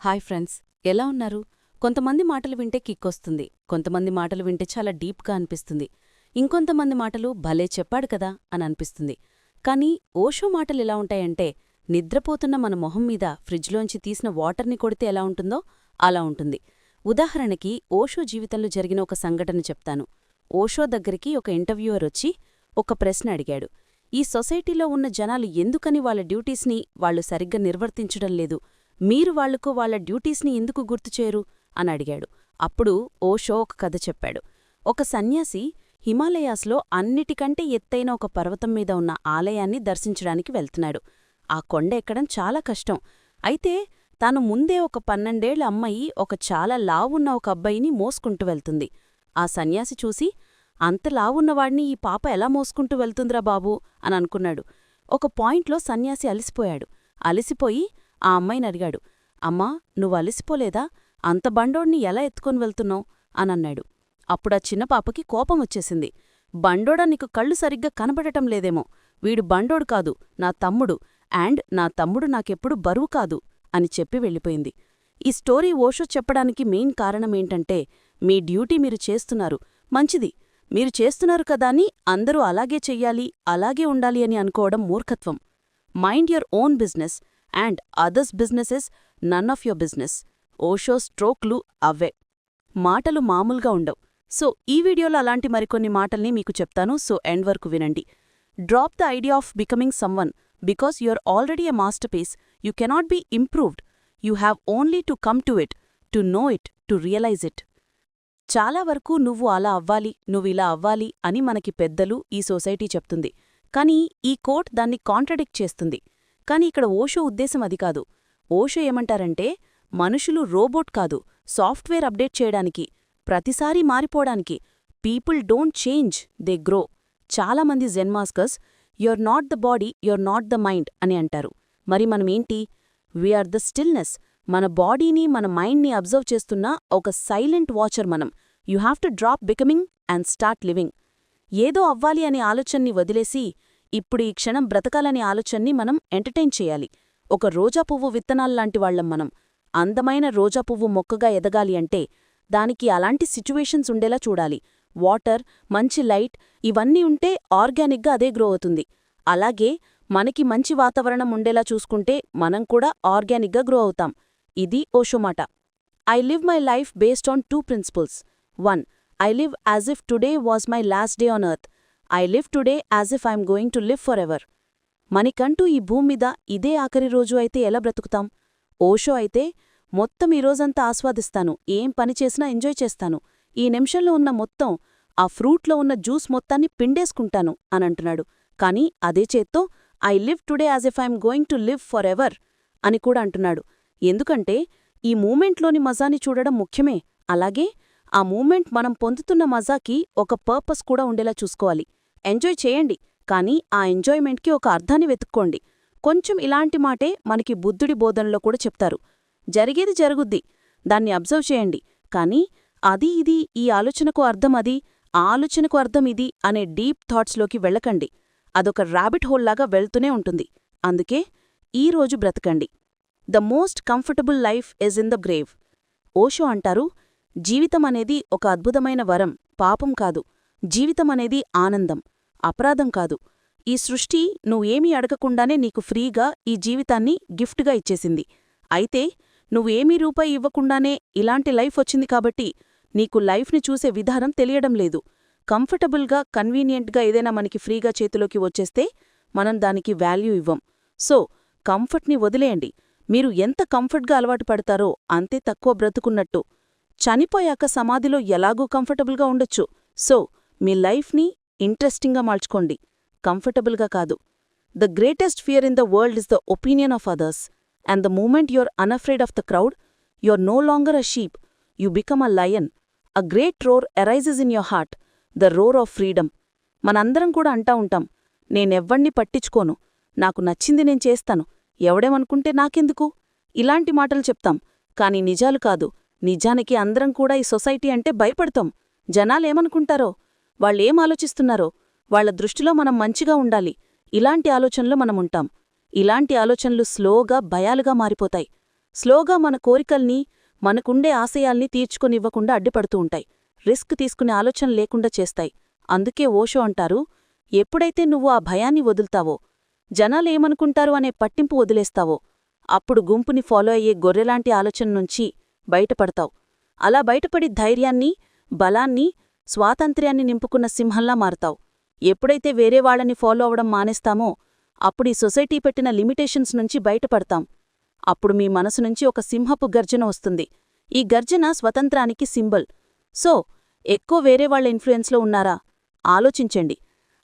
Hi friends, ఎలా ఉన్నారు? కొంతమంది మాటలు వింటే కిక్కొస్తుంది, కొంతమంది మాటలు వింటే చాలా డీప్గా అనిపిస్తుంది, ఇంకొంతమంది మాటలు భలే చెప్పాడు కదా అని అనిపిస్తుంది. కానీ ఓషో మాటలు ఎలా ఉంటాయంటే, నిద్రపోతున్న మన మొహం మీద ఫ్రిడ్జ్లోంచి తీసిన వాటర్ని కొడితే ఎలా ఉంటుందో అలా ఉంటుంది. ఉదాహరణకి ఓషో జీవితంలో జరిగిన ఒక సంఘటన చెప్తాను. ఓషో దగ్గరికి ఒక ఇంటర్వ్యూయర్ వచ్చి ఒక ప్రశ్న అడిగాడు. ఈ సొసైటీలో ఉన్న జనాలు ఎందుకని వాళ్ళ డ్యూటీస్ని వాళ్ళు సరిగ్గా నిర్వర్తించడం లేదు, మీరు వాళ్లకు వాళ్ల డ్యూటీస్ని ఎందుకు గుర్తుచేయరు అని అడిగాడు. అప్పుడు ఓషో ఒక కథ చెప్పాడు. ఒక సన్యాసి హిమాలయాస్లో అన్నిటికంటే ఎత్తైన ఒక పర్వతం మీద ఉన్న ఆలయాన్ని దర్శించడానికి వెళ్తున్నాడు. ఆ కొండ ఎక్కడం చాలా కష్టం. అయితే తాను ముందే ఒక 12ఏళ్ల అమ్మాయి ఒక చాలా లావున్న ఒక అబ్బాయిని మోసుకుంటూ వెళ్తుంది. ఆ సన్యాసి చూసి, అంత లావున్నవాడిని ఈ పాప ఎలా మోసుకుంటూ వెళ్తుందిరా బాబూ అని అనుకున్నాడు. ఒక పాయింట్లో సన్యాసి అలిసిపోయాడు. అలిసిపోయి ఆ అమ్మాయిని అడిగాడు, అమ్మా, నువ్వు అలిసిపోలేదా? అంత బండోడ్ని ఎలా ఎత్తుకొని వెళ్తున్నావు అనన్నాడు. అప్పుడా చిన్న పాపకి కోపం వచ్చేసింది. బండోడా, నీకు కళ్ళు సరిగ్గా కనబడటం లేదేమో. వీడు బండోడు కాదు, నా తమ్ముడు, అండ్ నా తమ్ముడు నాకెప్పుడు బరువు కాదు అని చెప్పి వెళ్ళిపోయింది. ఈ స్టోరీ ఓషో చెప్పడానికి మెయిన్ కారణమేంటంటే, మీ డ్యూటీ మీరు చేస్తున్నారు, మంచిది, మీరు చేస్తున్నారు కదాని అందరూ అలాగే చెయ్యాలి, అలాగే ఉండాలి అని అనుకోవడం మూర్ఖత్వం. Mind your own business and others business is none of your business. Osho స్ట్రోక్లు అవే. మాటలు మామూలుగా ఉండవు. సో ఈ వీడియోలో అలాంటి మరికొన్ని మాటల్ని మీకు చెప్తాను, సో ఎండ్ వరకు వినండి. Drop the idea of becoming someone because you are already a masterpiece. You cannot be improved. You have only to come to it, to know it, to realize it. చాలా వరకు నువ్వు అలా అవ్వాలి, నువ్విలా అవ్వాలి అని మనకి పెద్దలు, ఈ సొసైటీ చెప్తుంది. కానీ ఈ కోట్ దాన్ని కాంట్రడిక్ట్ చేస్తుంది. కాని ఇక్కడ ఓషో ఉద్దేశం అది కాదు. ఓషో ఏమంటారంటే, మనుషులు రోబోట్ కాదు, సాఫ్ట్వేర్ అప్డేట్ చేయడానికి, ప్రతిసారీ మారిపోవడానికి. People don't change, they grow. చాలామంది zen masters you're not the body, you're not the mind అని అంటారు. మరి మనమేంటి? We are the stillness. మన బాడీని, మన మైండ్ని అబ్జర్వ్ చేస్తున్న ఒక సైలెంట్ వాచర్ మనం. You have to drop becoming and start living. ఏదో అవ్వాలి అనే ఆలోచన్ని వదిలేసి, ఇప్పుడు ఈ క్షణం బ్రతకాలనే ఆలోచన్ని మనం ఎంటర్టైన్ చేయాలి. ఒక రోజా పువ్వు విత్తనాల్లాంటి వాళ్లం మనం. అందమైన రోజా పువ్వు మొక్కగా ఎదగాలి అంటే దానికి అలాంటి సిచ్యువేషన్స్ ఉండేలా చూడాలి. వాటర్, మంచి లైట్ ఇవన్నీ ఉంటే ఆర్గానిక్గా అదే గ్రో అవుతుంది. అలాగే మనకి మంచి వాతావరణం ఉండేలా చూసుకుంటే మనం కూడా ఆర్గానిక్గా గ్రో అవుతాం. ఇది ఓషో మాట. I live my life based on 2 principles. 1. I live as if today was my last day on earth. I live today as if I'm going to live forever. మనకంటూ ఈ భూమ్మీద ఇదే ఆఖరి రోజు అయితే ఎలా బ్రతుకుతాం? ఓషో అయితే, మొత్తం ఈ రోజంతా ఆస్వాదిస్తాను, ఏం పని చేసినా ఎంజాయ్ చేస్తాను, ఈ నిమిషంలో ఉన్న మొత్తం ఆ ఫ్రూట్లో ఉన్న జ్యూస్ మొత్తాన్ని పిండేసుకుంటాను అనంటున్నాడు. కానీ అదే చేత్తో I live today as if I'm going to live for ever అని కూడా అంటున్నాడు. ఎందుకంటే ఈ మూమెంట్లోని మజాని చూడడం ముఖ్యమే. అలాగే ఆ మూమెంట్ మనం పొందుతున్న మజాకి ఒక పర్పస్ కూడా ఉండేలా చూసుకోవాలి. ఎంజాయ్ చేయండి, కానీ ఆ ఎంజాయ్మెంట్కి ఒక అర్థాన్ని వెతుక్కోండి. కొంచెం ఇలాంటి మాటే మనకి బుద్ధుడి బోధనలో కూడా చెప్తారు. జరిగేది జరుగుద్ది, దాన్ని అబ్జర్వ్ చేయండి, కానీ అది ఇది, ఈ ఆలోచనకు అర్థం అది, ఆ ఆలోచనకు అర్థం ఇది అనే డీప్ థాట్స్లోకి వెళ్ళకండి. అదొక ర్యాబిట్ హోల్లాగా వెళ్తూనే ఉంటుంది. అందుకే ఈరోజు బ్రతకండి. The most comfortable life is in the grave. Osho అంటారు, జీవితమనేది ఒక అద్భుతమైన వరం, పాపం కాదు. జీవితమనేది ఆనందం, అపరాధం కాదు. ఈ సృష్టి నువ్వేమీ అడగకుండానే నీకు ఫ్రీగా ఈ జీవితాన్ని గిఫ్ట్గా ఇచ్చేసింది. అయితే నువ్వేమీ రూపాయి ఇవ్వకుండానే ఇలాంటి లైఫ్ వచ్చింది కాబట్టి నీకు లైఫ్ని చూసే విధానం తెలియడం లేదు. కంఫర్టబుల్గా, కన్వీనియంట్గా ఏదైనా మనకి ఫ్రీగా చేతిలోకి వచ్చేస్తే మనం దానికి వాల్యూ ఇవ్వం. సో కంఫర్ట్ని వదిలేయండి. మీరు ఎంత కంఫర్ట్గా అలవాటు పడతారో అంతే తక్కువ బ్రతుకున్నట్టు. చనిపోయాక సమాధిలో ఎలాగూ కంఫర్టబుల్గా ఉండొచ్చు. సో మీ లైఫ్ని ఇంట్రెస్టింగ్గా మార్చుకోండి, కంఫర్టబుల్గా కాదు. The greatest fear in the world is the opinion of others. And the moment you're unafraid of the crowd, you're no longer a sheep, you become a lion. A great roar arises in your heart, the roar of freedom. మనందరం కూడా అంటా ఉంటాం, నేనెవ్వణ్ణి పట్టించుకోను, నాకు నచ్చింది నేను చేస్తాను, ఎవడేమనుకుంటే నాకెందుకు, ఇలాంటి మాటలు చెప్తాం. కాని నిజాలు కాదు. నిజానికి అందరం కూడా ఈ సొసైటీ అంటే భయపడతాం. జనాలేమనుకుంటారో, వాళ్ళేం ఆలోచిస్తున్నారో, వాళ్ల దృష్టిలో మనం మంచిగా ఉండాలి, ఇలాంటి ఆలోచనలో మనముంటాం. ఇలాంటి ఆలోచనలు స్లోగా భయాలుగా మారిపోతాయి. స్లోగా మన కోరికల్ని, మనకుండే ఆశయాల్ని తీర్చుకొనివ్వకుండా అడ్డుపడుతూ ఉంటాయి. రిస్క్ తీసుకునే ఆలోచన లేకుండా చేస్తాయి. అందుకే ఓషో అంటారు, ఎప్పుడైతే నువ్వు ఆ భయాన్ని వదులుతావో, జనాలేమనుకుంటారు అనే పట్టింపు వదిలేస్తావో, అప్పుడు గుంపుని ఫాలో అయ్యే గొర్రెలాంటి ఆలోచన నుంచి బయటపడతావు. అలా బయటపడి ధైర్యాన్ని, బలాన్ని, స్వాతంత్ర్యాన్ని నింపుకున్న సింహంలా మారతావు. ఎప్పుడైతే వేరేవాళ్లని ఫాలో అవడం మానేస్తామో, అప్పుడు ఈ సొసైటీ పెట్టిన లిమిటేషన్స్ నుంచి బయటపడతాం. అప్పుడు మీ మనసు నుంచి ఒక సింహపు గర్జన వస్తుంది. ఈ గర్జన స్వతంత్రానికి సింబల్. సో, ఎక్కువ వేరేవాళ్ల ఇన్ఫ్లుయెన్స్లో ఉన్నారా? ఆలోచించండి.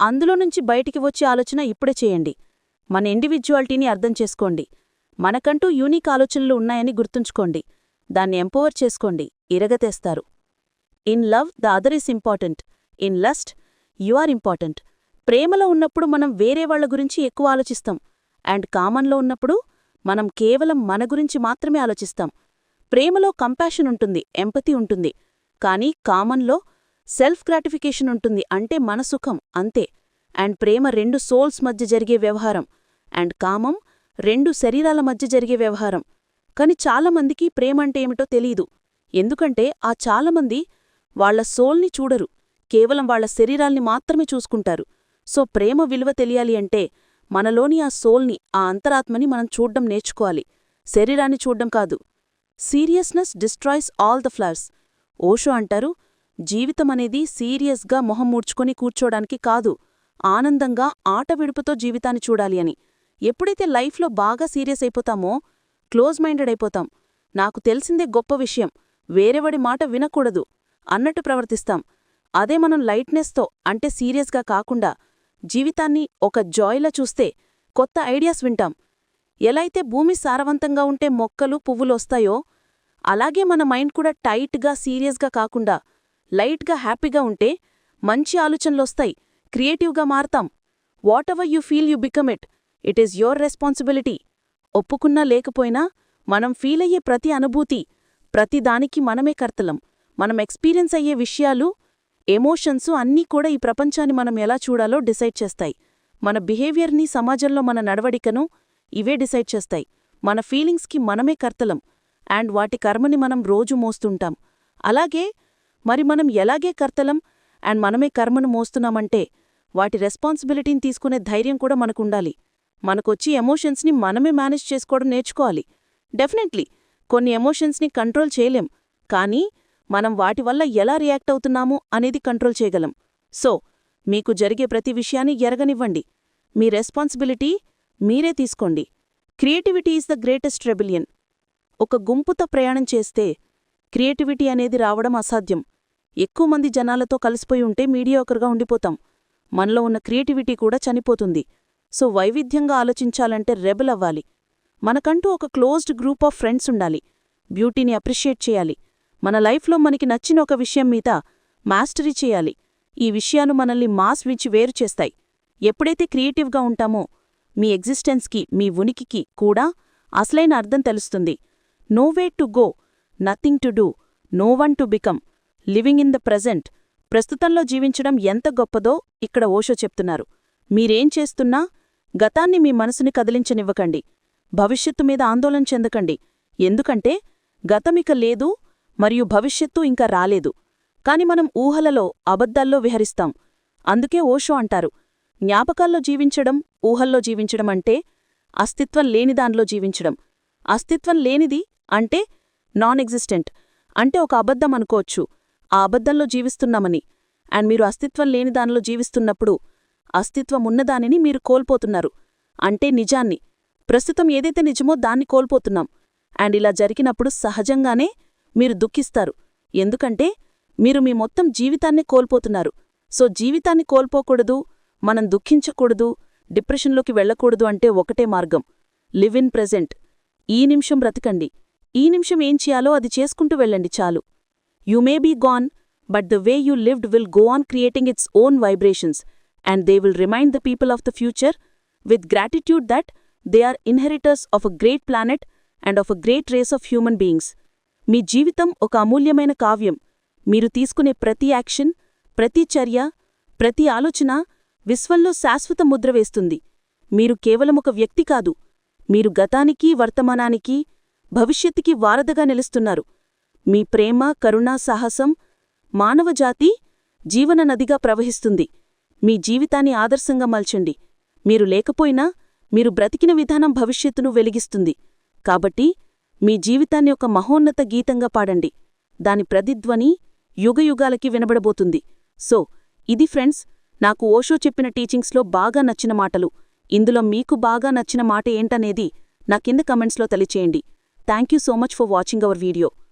అందులో నుంచి బయటికి వచ్చే ఆలోచన ఇప్పుడే చేయండి. మన ఇండివిడ్యువాలిటీని అర్థం చేసుకోండి. మనకంటూ యూనిక్ ఆలోచనలు ఉన్నాయని గుర్తుంచుకోండి. దాన్ని ఎంపవర్ చేసుకోండి. ఇరగతేస్తారు. In love the other is important. In lust you are important. ప్రేమలో ఉన్నప్పుడు మనం వేరేవాళ్ల గురించి ఎక్కువ ఆలోచిస్తాం. అండ్ కామన్లో ఉన్నప్పుడు మనం కేవలం మన గురించి మాత్రమే ఆలోచిస్తాం. ప్రేమలో కంపాషన్ ఉంటుంది, ఎంపతి ఉంటుంది. కానీ కామన్లో సెల్ఫ్ గ్రాటిఫికేషన్ ఉంటుంది. అంటే మన సుఖం అంతే. అండ్ ప్రేమ రెండు సోల్స్ మధ్య జరిగే వ్యవహారం. అండ్ కామం రెండు శరీరాల మధ్య జరిగే వ్యవహారం. కాని చాలామందికి ప్రేమంటే ఏమిటో తెలీదు. ఎందుకంటే ఆ చాలామంది వాళ్ల సోల్ని చూడరు, కేవలం వాళ్ల శరీరాల్ని మాత్రమే చూసుకుంటారు. సో ప్రేమ విలువ తెలియాలి అంటే మనలోని ఆ సోల్ని, ఆ అంతరాత్మని మనం చూడ్డం నేర్చుకోవాలి, శరీరాన్ని చూడ్డం కాదు. Seriousness destroys all the flowers. Osho అంటారు, జీవితమనేది సీరియస్గా మొహం మూడ్చుకొని కూర్చోడానికి కాదు, ఆనందంగా ఆట విడుపుతో జీవితాన్ని చూడాలి అని. ఎప్పుడైతే లైఫ్లో బాగా సీరియస్ అయిపోతామో క్లోజ్ మైండెడ్ అయిపోతాం. నాకు తెలిసిందే గొప్ప విషయం, వేరేవాడి మాట వినకూడదు అన్నట్టు ప్రవర్తిస్తాం. అదే మనం లైట్నెస్తో, అంటే సీరియస్గా కాకుండా జీవితాన్ని ఒక జాయ్లా చూస్తే కొత్త ఐడియాస్ వింటాం. ఎలా అయితే భూమి సారవంతంగా ఉంటే మొక్కలు, పువ్వులొస్తాయో, అలాగే మన మైండ్ కూడా టైట్గా, సీరియస్గా కాకుండా లైట్గా, హ్యాపీగా ఉంటే మంచి ఆలోచనలొస్తాయి, క్రియేటివ్గా మారతాం. Whatever you feel you become it. It is your responsibility. ఒప్పుకున్నా లేకపోయినా మనం ఫీలయ్యే ప్రతి అనుభూతి, ప్రతిదానికి మనమే కర్తలం. మనం ఎక్స్పీరియన్స్ అయ్యే విషయాలు, ఎమోషన్స్ అన్నీ కూడా ఈ ప్రపంచాన్ని మనం ఎలా చూడాలో డిసైడ్ చేస్తాయి. మన బిహేవియర్ని, సమాజంలో మన నడవడికను ఇవే డిసైడ్ చేస్తాయి. మన ఫీలింగ్స్కి మనమే కర్తలం. అండ్ వాటి కర్మని మనం రోజు మోస్తుంటాం. అలాగే మరి మనం ఎలాగే కర్తలం అండ్ మనమే కర్మను మోస్తున్నామంటే వాటి రెస్పాన్సిబిలిటీని తీసుకునే ధైర్యం కూడా మనకుండాలి. మనకొచ్చి ఎమోషన్స్ని మనమే మేనేజ్ చేసుకోవడం నేర్చుకోవాలి. డెఫినెట్లీ కొన్ని ఎమోషన్స్ని కంట్రోల్ చేయలేం, కానీ మనం వాటి వల్ల ఎలా రియాక్ట్ అవుతున్నాము అనేది కంట్రోల్ చేయగలం. సో మీకు జరిగే ప్రతి విషయాన్ని ఎరగనివ్వండి. మీ రెస్పాన్సిబిలిటీ మీరే తీసుకోండి. Creativity is the greatest rebellion. ఒక గుంపుతో ప్రయాణం చేస్తే క్రియేటివిటీ అనేది రావడం అసాధ్యం. ఎక్కువ మంది జనాలతో కలిసిపోయి ఉంటే మీడియాకర్గా ఉండిపోతాం. మనలో ఉన్న క్రియేటివిటీ కూడా చనిపోతుంది. సో వైవిధ్యంగా ఆలోచించాలంటే రెబెల్ అవ్వాలి. మనకంటూ ఒక క్లోజ్డ్ గ్రూప్ ఆఫ్ ఫ్రెండ్స్ ఉండాలి. బ్యూటీని అప్రిషియేట్ చేయాలి. మన లైఫ్లో మనకి నచ్చిన ఒక విషయం మీద మాస్టరీ చేయాలి. ఈ విషయాలు మనల్ని మాస్ వించి వేరు చేస్తాయి. ఎప్పుడైతే క్రియేటివ్గా ఉంటామో మీ ఎగ్జిస్టెన్స్కి, మీ ఉనికికి కూడా అసలైన అర్థం తెలుస్తుంది. No way to go, nothing to do, no one to become, living in the present. ప్రస్తుతంలో జీవించడం ఎంత గొప్పదో ఇక్కడ ఓషో చెప్తున్నారు. మీరేం చేస్తున్నా గతాన్ని మీ మనసుని కదిలించనివ్వకండి. భవిష్యత్తు మీద ఆందోళన చెందకండి. ఎందుకంటే గతమిక లేదు మరియు భవిష్యత్తు ఇంకా రాలేదు. కాని మనం ఊహలలో, అబద్ధాల్లో విహరిస్తాం. అందుకే ఓషో అంటారు, జ్ఞాపకాల్లో జీవించడం, ఊహల్లో జీవించడం అంటే అస్తిత్వం లేని దానిలో జీవించడం. అస్తిత్వం లేనిది అంటే నాన్ ఎగ్జిస్టెంట్, అంటే ఒక అబద్ధం అనుకోవచ్చు, ఆ అబద్ధంలో జీవిస్తున్నామని. అండ్ మీరు అస్తిత్వం లేని దానిలో జీవిస్తున్నప్పుడు అస్తిత్వం ఉన్నదానిని మీరు కోల్పోతున్నారు, అంటే నిజాన్ని. ప్రస్తుతం ఏదైతే నిజమో దాన్ని కోల్పోతున్నాం. అండ్ ఇలా జరిగినప్పుడు సహజంగానే మీరు దుఃఖిస్తారు. ఎందుకంటే మీరు మీ మొత్తం జీవితాన్నే కోల్పోతున్నారు. సో జీవితాన్ని కోల్పోకూడదు, మనం దుఃఖించకూడదు, డిప్రెషన్లోకి వెళ్లకూడదు అంటే ఒకటే మార్గం, లివ్ ఇన్ ప్రెజెంట్. ఈ నిమిషం బ్రతకండి. ఈ నిమిషం ఏం చేయాలో అది చేసుకుంటూ వెళ్ళండి చాలు. You may be gone, but the way you lived will go on creating its own vibrations, and they will remind the people of the future with gratitude that they are inheritors of a great planet and of a great race of human beings. మీ జీవితం ఒక అమూల్యమైన కావ్యం. మీరు తీసుకునే ప్రతి action, ప్రతి చర్య, ప్రతి ఆలోచన విశ్వంలో శాశ్వత ముద్ర వేస్తుంది. మీరు కేవలం ఒక వ్యక్తి కాదు, మీరు గతానికి, వర్తమానానికి భవిష్యత్తుకి వారధగా నిలుస్తున్నారు. మీ ప్రేమ, కరుణ, సాహసం మానవజాతి జీవన నదిగా ప్రవహిస్తుంది. మీ జీవితాన్ని ఆదర్శంగా మలచండి. మీరు లేకపోయినా మీరు బ్రతికిన విధానం భవిష్యత్తును వెలిగిస్తుంది. కాబట్టి మీ జీవితాన్ని ఒక మహోన్నత గీతంగా పాడండి. దాని ప్రతిధ్వని యుగయుగాలకి వినబడబోతుంది. సో ఇది ఫ్రెండ్స్, నాకు ఓషో చెప్పిన టీచింగ్స్లో బాగా నచ్చిన మాటలు. ఇందులో మీకు బాగా నచ్చిన మాట ఏంటనేది నా కింద కమెంట్స్లో తెలియచేయండి. Thank you so much for watching our video.